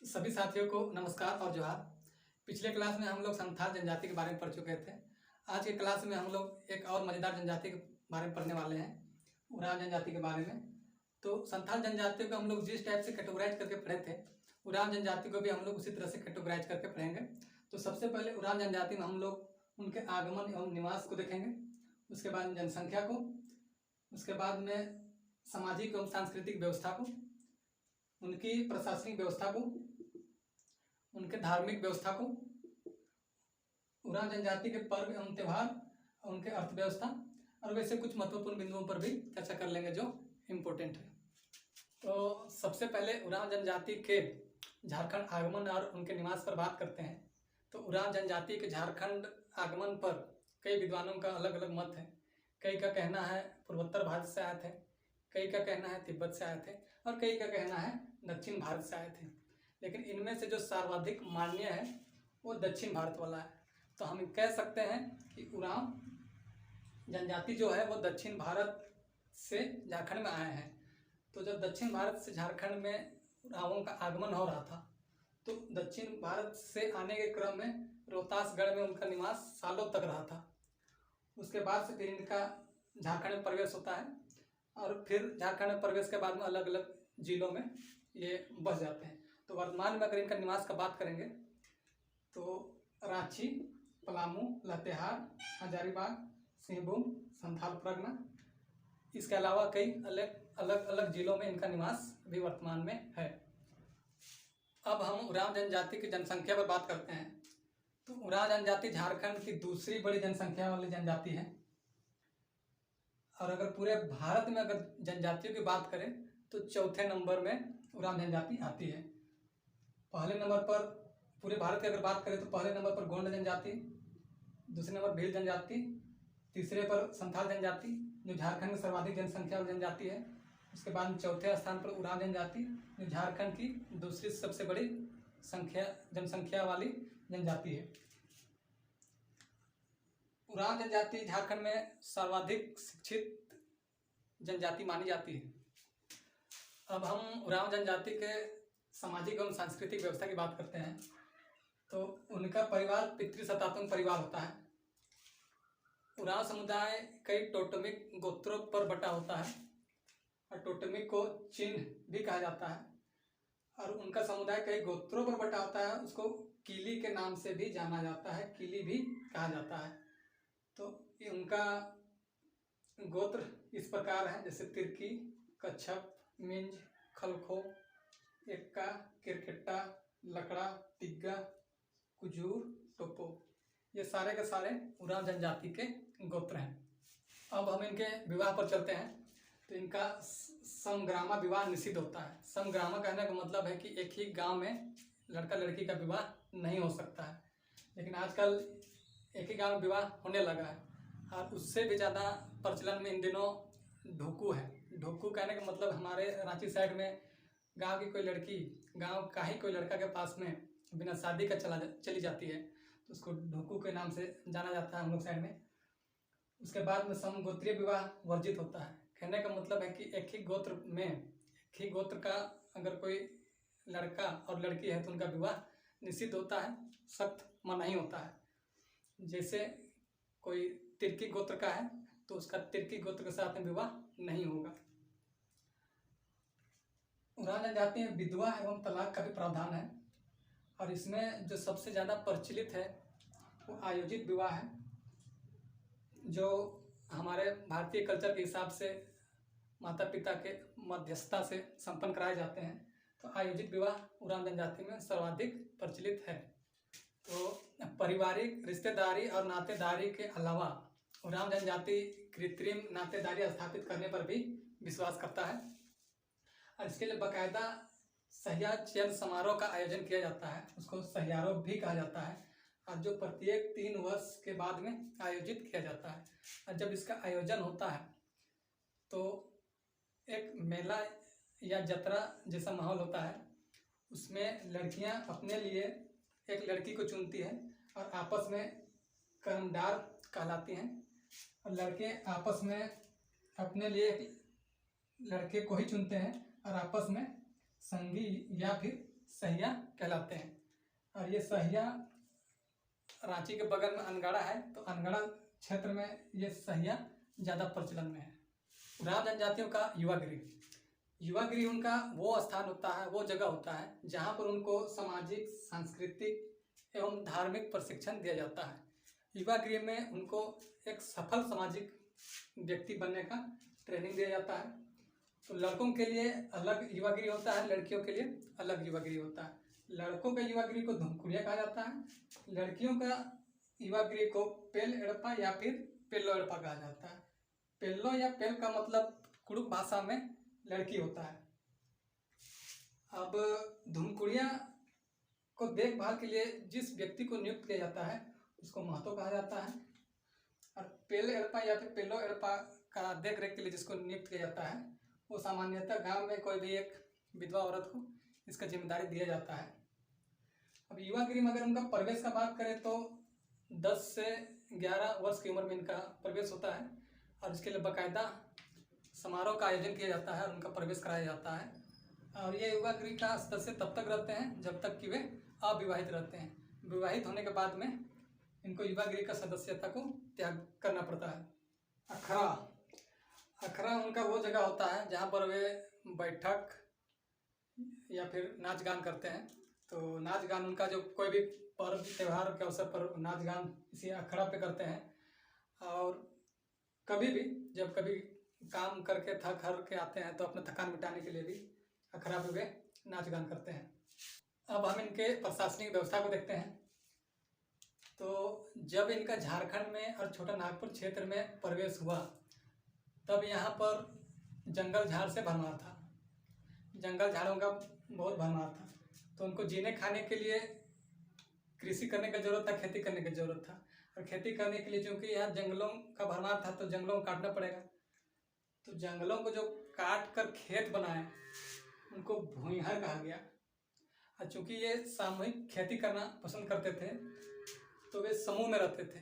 सभी साथियों को नमस्कार और जोहार। पिछले क्लास में हम लोग संथाल जनजाति के बारे में पढ़ चुके थे। आज के क्लास में हम लोग एक और मज़ेदार जनजाति के बारे में पढ़ने वाले हैं, उरांव जनजाति के बारे में। तो संथाल जनजाति को हम लोग जिस टाइप से कैटेगराइज करके पढ़े थे, उरांव जनजाति को भी हम लोग उसी तरह से कैटेगराइज करके पढ़ेंगे। तो सबसे पहले उरांव जनजाति में हम लोग उनके आगमन एवं निवास को देखेंगे, उसके बाद जनसंख्या को, उसके बाद में सामाजिक एवं सांस्कृतिक व्यवस्था को, उनकी प्रशासनिक व्यवस्था को, उनके धार्मिक व्यवस्था को, उरांव जनजाति के पर्व एवं त्यौहार, उनके अर्थव्यवस्था और वैसे कुछ महत्वपूर्ण बिंदुओं पर भी चर्चा कर लेंगे जो इम्पोर्टेंट है। तो सबसे पहले उरांव जनजाति के झारखंड आगमन और उनके निवास पर बात करते हैं। तो उरांव जनजाति के झारखंड आगमन पर कई विद्वानों का अलग अलग मत है। कई का कहना है पूर्वोत्तर भारत से आए थे, कई का कहना है तिब्बत से आए थे और कई का कहना है दक्षिण भारत से आए थे। लेकिन इनमें से जो सर्वाधिक मान्य है वो दक्षिण भारत वाला है। तो हम कह सकते हैं कि उरांव जनजाति जो है वो दक्षिण भारत से झारखंड में आए हैं। तो जब दक्षिण भारत से झारखंड में उरांवों का आगमन हो रहा था तो दक्षिण भारत से आने के क्रम में रोहतासगढ़ में उनका निवास सालों तक रहा था। उसके बाद से फिर इनका झारखंड में प्रवेश होता है और फिर झारखंड में प्रवेश के बाद में अलग अलग जिलों में ये बस जाते हैं। तो वर्तमान में अगर इनका निवास का बात करेंगे तो रांची, पलामू, लातेहार, हजारीबाग, सिंहभूम, संथाल परगना, इसके अलावा कई अलग अलग जिलों में इनका निवास अभी वर्तमान में है। अब हम उरांव जनजाति की जनसंख्या पर बात करते हैं। तो उरांव जनजाति झारखंड की दूसरी बड़ी जनसंख्या वाली जनजाति है और अगर पूरे भारत में अगर जनजातियों की बात करें तो चौथे नंबर में उरांव जनजाति आती है। पहले नंबर पर पूरे भारत की अगर बात करें तो पहले नंबर पर गोंड जनजाति, दूसरे नंबर भील जनजाति, तीसरे पर संथाल जनजाति जो झारखंड में सर्वाधिक जनसंख्या वाली जनजाति है। उसके बाद चौथे स्थान पर उरांव जनजाति जो झारखंड की दूसरी सबसे बड़ी जनसंख्या वाली जनजाति है। उरांव जनजाति झारखंड में सर्वाधिक शिक्षित जनजाति मानी जाती है। अब हम उरांव जनजाति के सामाजिक एवं सांस्कृतिक व्यवस्था की बात करते हैं। तो उनका परिवार पितृसत्तात्मक परिवार होता है। उरांव समुदाय कई टोटमिक गोत्रों पर बटा होता है और टोटमिक को चिन्ह भी कहा जाता है और उनका समुदाय कई गोत्रों पर बटा होता है। उसको किली के नाम से भी जाना जाता है, किली भी कहा जाता है। तो उनका गोत्र इस प्रकार है जैसे तिर्की, कच्छप, मिंज, खलखो, एक्का, किरकेट्टा, लकड़ा, तिग्गा, कुजूर, टोपो, ये सारे के सारे उरांव जनजाति के गोत्र हैं। अब हम इनके विवाह पर चलते हैं। तो इनका समग्रामा विवाह निषिद्ध होता है। समग्रामा कहने का मतलब है कि एक ही गांव में लड़का लड़की का विवाह नहीं हो सकता है, लेकिन आजकल एक ही गांव में विवाह होने लगा है और उससे भी ज़्यादा प्रचलन में इन दिनों ढोकू है। ढोकू कहने का मतलब हमारे रांची साइड में गांव की कोई लड़की गांव का ही कोई लड़का के पास में बिना शादी का चली जाती है तो उसको ढोकू के नाम से जाना जाता है हम लोग साइड में। उसके बाद में समगोत्रीय विवाह वर्जित होता है। कहने का मतलब है कि एक ही गोत्र का अगर कोई लड़का और लड़की है तो उनका विवाह निषिद्ध होता है, सख्त मनाही होता है। जैसे कोई तिर्की गोत्र का है तो उसका तिर्की गोत्र के साथ में विवाह नहीं होगा। उरांव जनजाति में विधवा एवं तलाक का भी प्रावधान है और इसमें जो सबसे ज़्यादा प्रचलित है वो आयोजित विवाह है, जो हमारे भारतीय कल्चर के हिसाब से माता पिता के मध्यस्थता से संपन्न कराए जाते हैं। तो आयोजित विवाह उरांव जनजाति में सर्वाधिक प्रचलित है। तो पारिवारिक रिश्तेदारी और नातेदारी के अलावा उरांव जनजाति कृत्रिम नातेदारी स्थापित करने पर भी विश्वास करता है और इसके लिए बाकायदा सहिया चयन समारोह का आयोजन किया जाता है, उसको सहियारोह भी कहा जाता है और जो प्रत्येक 3 वर्ष के बाद में आयोजित किया जाता है। और जब इसका आयोजन होता है तो एक मेला या जत्रा जैसा माहौल होता है। उसमें लड़कियां अपने लिए एक लड़की को चुनती हैं और आपस में कर्मदार कहलाती हैं और लड़के आपस में अपने लिए लड़के को ही चुनते हैं और आपस में संगी या फिर सहिया कहलाते हैं। और ये सहिया रांची के बगल में अनगढ़ा है, तो अनगढ़ा क्षेत्र में ये सहिया ज़्यादा प्रचलन में है। उरांव जनजातियों का युवा गृह, युवा गृह उनका वो स्थान होता है, वो जगह होता है जहाँ पर उनको सामाजिक, सांस्कृतिक एवं धार्मिक प्रशिक्षण दिया जाता है। युवा गृह में उनको एक सफल सामाजिक व्यक्ति बनने का ट्रेनिंग दिया जाता है। तो लड़कों के लिए अलग युवा गृह होता है, लड़कियों के लिए अलग युवा गृह होता है। लड़कों का युवा गृह को धुमकुड़िया कहा जाता है, लड़कियों का युवा गृह को पेल एड़पा या फिर पेल्लो एड़पा कहा जाता है। पेल्लो या पेल का मतलब कुड़ुक भाषा में लड़की होता है। अब धुमकुड़िया को देखभाल के लिए जिस व्यक्ति को नियुक्त किया जाता है उसको महतो कहा जाता है। और पेल एड़पा या फिर पेल्लो एड़पा का देख रेख के लिए जिसको नियुक्त किया जाता है वो सामान्यतः गांव में कोई भी एक विधवा औरत को इसका जिम्मेदारी दिया जाता है। अब युवा गृह में अगर उनका प्रवेश का बात करें तो 10 से 11 वर्ष की उम्र में इनका प्रवेश होता है और इसके लिए बाकायदा समारोह का आयोजन किया जाता है और उनका प्रवेश कराया जाता है। और ये युवा गृह का सदस्य तब तक रहते हैं जब तक कि वे अविवाहित रहते हैं। विवाहित होने के बाद में इनको युवा गृह का सदस्यता को त्याग करना पड़ता है। अखड़ा, अखड़ा उनका वो जगह होता है जहाँ पर वे बैठक या फिर नाच गान करते हैं। तो नाच गान उनका जो कोई भी पर्व त्यौहार के अवसर पर नाच गान इसी अखड़ा पे करते हैं। और कभी भी जब कभी काम करके थक हार के आते हैं तो अपना थकान मिटाने के लिए भी अखड़ा पे वे नाच गान करते हैं। अब हम इनके प्रशासनिक व्यवस्था को देखते हैं। तो जब इनका झारखंड में और छोटा नागपुर क्षेत्र में प्रवेश हुआ तब यहाँ पर जंगल झाड़ से भरमार था, जंगल झाड़ों का बहुत भरमार था। तो उनको जीने खाने के लिए कृषि करने का जरूरत था, खेती करने की जरूरत था। और खेती करने के लिए चूँकि यहाँ जंगलों का भरमार था तो जंगलों को काटना पड़ेगा। तो जंगलों को जो काट कर खेत बनाए उनको भूमिहर कहा गया। और चूँकि ये सामूहिक खेती करना पसंद करते थे तो वे समूह में रहते थे,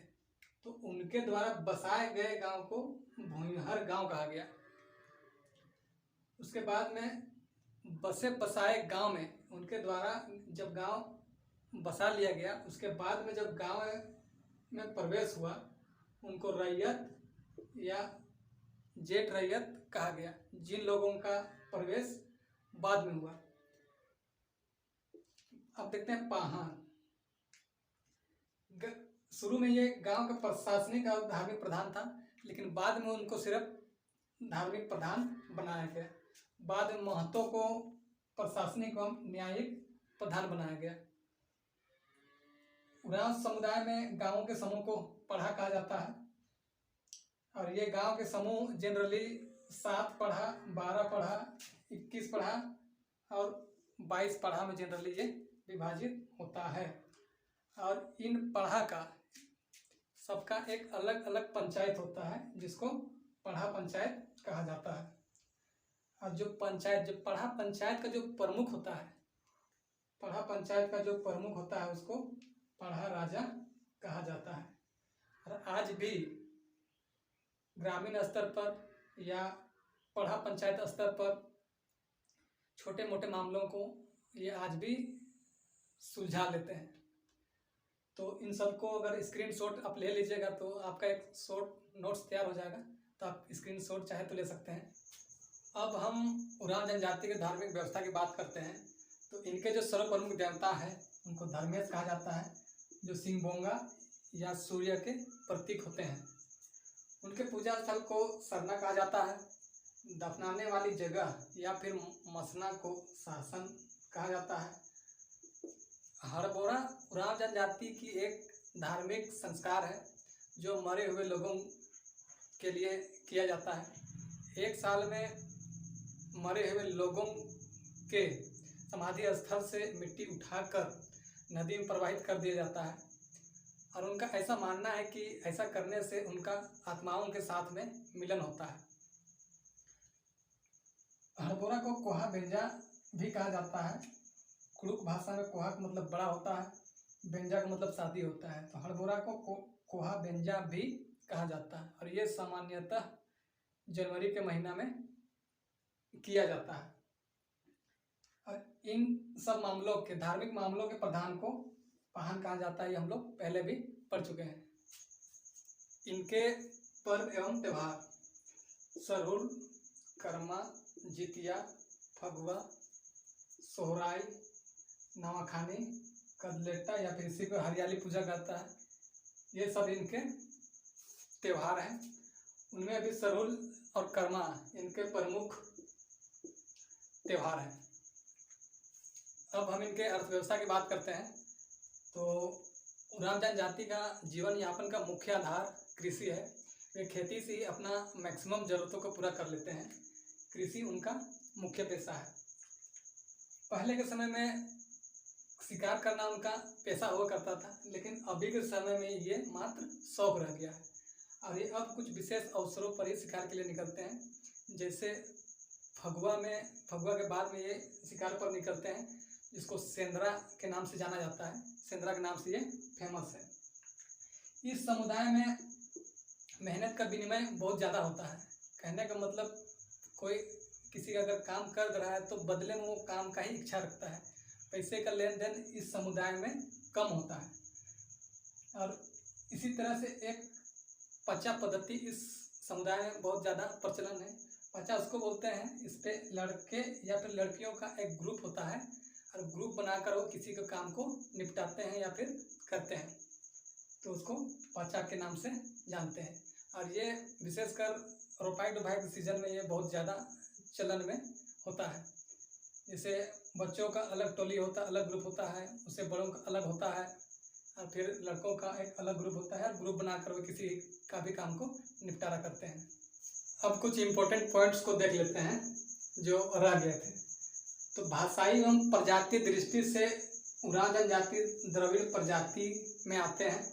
तो उनके द्वारा बसाए गए गांव को भूमिहर गांव कहा गया। उसके बाद में बसे बसाए गांव में उनके द्वारा जब गांव बसा लिया गया उसके बाद में जब गांव में प्रवेश हुआ उनको रैयत या जेठ रैयत कहा गया, जिन लोगों का प्रवेश बाद में हुआ। अब देखते हैं पाहन। शुरू में ये गांव का प्रशासनिक और धार्मिक प्रधान था, लेकिन बाद में उनको सिर्फ धार्मिक प्रधान बनाया गया। बाद में महतो को प्रशासनिक एवं न्यायिक प्रधान बनाया गया। उरांव समुदाय में गांवों के समूह को पढ़ा कहा जाता है। और ये गांव के समूह जनरली 7 पढ़ा, 12 पढ़ा, 21 पढ़ा और 22 पढ़ा में जनरली ये विभाजित होता है। और इन पढ़ा का सबका एक अलग अलग पंचायत होता है जिसको पढ़ा पंचायत कहा जाता है। और जो पढ़ा पंचायत का जो प्रमुख होता है, पढ़ा पंचायत का जो प्रमुख होता है उसको पढ़ा राजा कहा जाता है। और आज भी ग्रामीण स्तर पर या पढ़ा पंचायत स्तर पर छोटे मोटे मामलों को ये आज भी सुलझा लेते हैं। तो इन सबको अगर स्क्रीनशॉट आप ले लीजिएगा तो आपका एक शॉर्ट नोट्स तैयार हो जाएगा, तो आप स्क्रीनशॉट चाहे तो ले सकते हैं। अब हम उरांव जनजाति के धार्मिक व्यवस्था की बात करते हैं। तो इनके जो सर्वप्रमुख देवता है उनको धर्मेश कहा जाता है, जो सिंहबोंगा या सूर्य के प्रतीक होते हैं। उनके पूजा स्थल को सरना कहा जाता है। दफनाने वाली जगह या फिर मसना को शासन कहा जाता है। हड़बोरा उरांव जनजाति की एक धार्मिक संस्कार है जो मरे हुए लोगों के लिए किया जाता है। एक साल में मरे हुए लोगों के समाधि स्थल से मिट्टी उठाकर नदी में प्रवाहित कर दिया जाता है। और उनका ऐसा मानना है कि ऐसा करने से उनका आत्माओं के साथ में मिलन होता है। हड़बोरा को कोहा बेंजा भी कहा जाता है। कुड़ुक भाषा में कोहा का मतलब बड़ा होता है, बेंजा का मतलब शादी होता है। तो हड़बोरा को कोहा बेंजा भी कहा जाता है। और ये सामान्यतः जनवरी के महीना में किया जाता है। और इन सब मामलों के, धार्मिक मामलों के प्रधान को पाहन कहा जाता है, ये हम लोग पहले भी पढ़ चुके हैं। इनके पर्व एवं त्योहार: सरहुल, करमा, जितिया, फगुआ, सोहराई, नवाखानी, कदलेटा या फिर इसी को हरियाली पूजा कहता है, ये सब इनके त्योहार हैं। उनमें अभी सरहुल और करमा इनके प्रमुख त्योहार हैं। अब हम इनके अर्थव्यवस्था की बात करते हैं। तो उरांव जनजाति का जीवन यापन का मुख्य आधार कृषि है। वे खेती से ही अपना मैक्सिमम ज़रूरतों को पूरा कर लेते हैं। कृषि उनका मुख्य पेशा है। पहले के समय में शिकार करना उनका पेशा हुआ करता था, लेकिन अभी के समय में ये मात्र शौक रह गया है और ये अब कुछ विशेष अवसरों पर ही शिकार के लिए निकलते हैं। जैसे फगुआ के बाद में ये शिकार पर निकलते हैं, जिसको सेंद्रा के नाम से जाना जाता है। सेंद्रा के नाम से ये फेमस है। इस समुदाय में मेहनत का विनिमय बहुत ज़्यादा होता है। कहने का मतलब, कोई किसी का अगर काम कर रहा है तो बदले में वो काम का ही इच्छा रखता है। पैसे का लेन देन इस समुदाय में कम होता है। और इसी तरह से एक पचा पद्धति इस समुदाय में बहुत ज़्यादा प्रचलन है। पचा उसको बोलते हैं, इस पे लड़के या फिर लड़कियों का एक ग्रुप होता है और ग्रुप बनाकर वो किसी के काम को निपटाते हैं या फिर करते हैं, तो उसको पचा के नाम से जानते हैं। और ये विशेषकर रोपाई डुबाई के सीजन में ये बहुत ज़्यादा चलन में होता है। जैसे बच्चों का अलग टोली होता है, अलग ग्रुप होता है, उससे बड़ों का अलग होता है और फिर लड़कों का एक अलग ग्रुप होता है और ग्रुप बनाकर वो किसी का भी काम को निपटारा करते हैं। अब कुछ इम्पोर्टेंट पॉइंट्स को देख लेते हैं जो रह गए थे। तो भाषाई एवं प्रजाति दृष्टि से उरांव जनजाति द्रविड़ प्रजाति में आते हैं।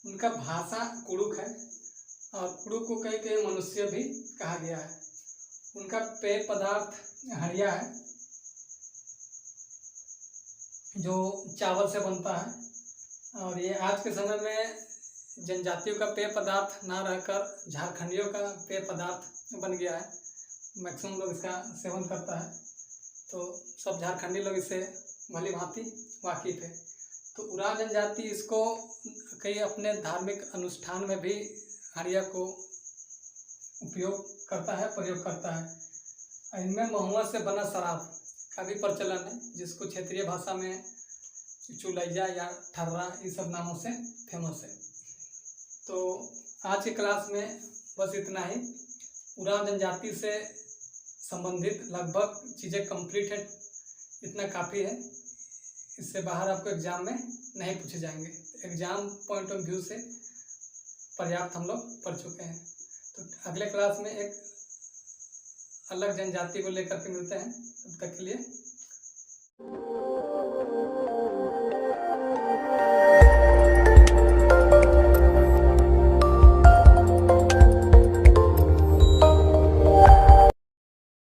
उनका भाषा कुड़ुक है और कुड़ुक को कई मनुष्य भी कहा गया है। उनका पेय पदार्थ हड़िया है, जो चावल से बनता है। और ये आज के समय में जनजातियों का पेय पदार्थ ना रहकर झारखंडियों का पेय पदार्थ बन गया है। मैक्सिमम लोग इसका सेवन करता है, तो सब झारखंडी लोग इससे भली भांति वाकिफ है। तो उरांव जनजाति इसको कई अपने धार्मिक अनुष्ठान में भी हड़िया को उपयोग करता है, प्रयोग करता है। इनमें महुआ से बना शराब का भी प्रचलन है, जिसको क्षेत्रीय भाषा में चुलैया या ठर्रा ये सब नामों से फेमस है। तो आज की क्लास में बस इतना ही। उरांव जनजाति से संबंधित लगभग चीज़ें कंप्लीट है, इतना काफ़ी है। इससे बाहर आपको एग्ज़ाम में नहीं पूछे जाएंगे। एग्ज़ाम पॉइंट ऑफ व्यू से पर्याप्त हम लोग पढ़ चुके हैं। तो अगले क्लास में एक अलग जनजाति को लेकर के मिलते हैं। तब तक के लिए